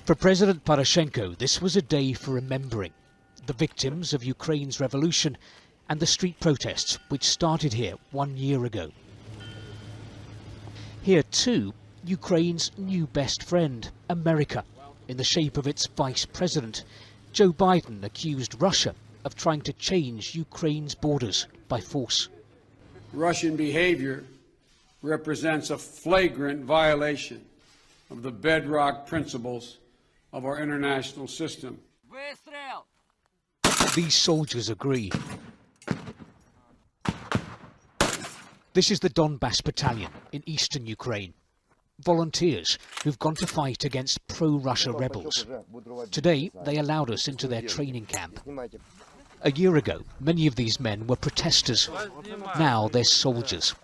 For President Poroshenko, this was a day for remembering the victims of Ukraine's revolution and the street protests which started here 1 year ago. Here too, Ukraine's new best friend, America, in the shape of its vice president. Joe Biden accused Russia of trying to change Ukraine's borders by force. Russian behavior represents a flagrant violation of the bedrock principles of our international system. These soldiers agree. This is the Donbass Battalion in eastern Ukraine. Volunteers who've gone to fight against pro-Russia rebels. Today, they allowed us into their training camp. A year ago, many of these men were protesters. Now they're soldiers.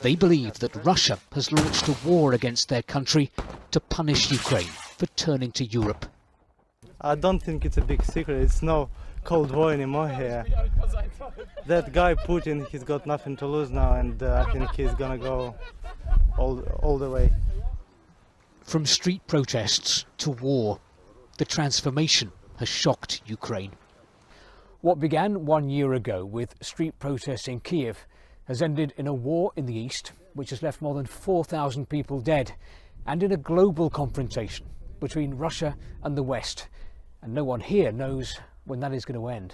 They believe that Russia has launched a war against their country to punish Ukraine for turning to Europe. I don't think it's a big secret. It's no Cold War anymore here. That guy Putin, he's got nothing to lose now, and I think he's gonna go all the way. From street protests to war, the transformation has shocked Ukraine. What began 1 year ago with street protests in Kiev has ended in a war in the east, which has left more than 4,000 people dead, and in a global confrontation between Russia and the West. And no one here knows when that is going to end.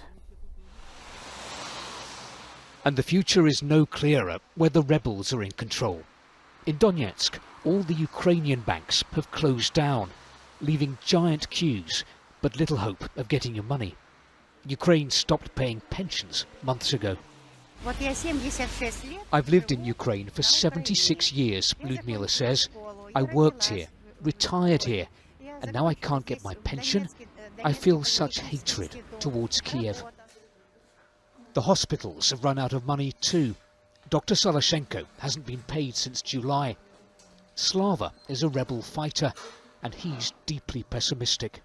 And the future is no clearer where the rebels are in control. In Donetsk, all the Ukrainian banks have closed down, leaving giant queues, but little hope of getting your money. Ukraine stopped paying pensions months ago. I've lived in Ukraine for 76 years, Lyudmila says. I worked here, retired here, and now I can't get my pension. I feel such hatred towards Kiev. The hospitals have run out of money too. Dr. Soloshenko hasn't been paid since July. Slava is a rebel fighter, and he's deeply pessimistic.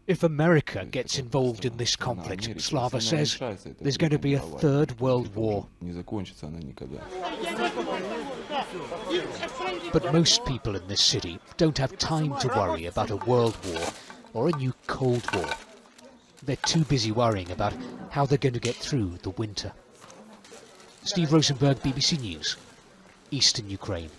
If America gets involved in this conflict, Slava says, there's going to be a third world war. But most people in this city don't have time to worry about a world war or a new Cold War. They're too busy worrying about how they're going to get through the winter. Steve Rosenberg, BBC News, Eastern Ukraine.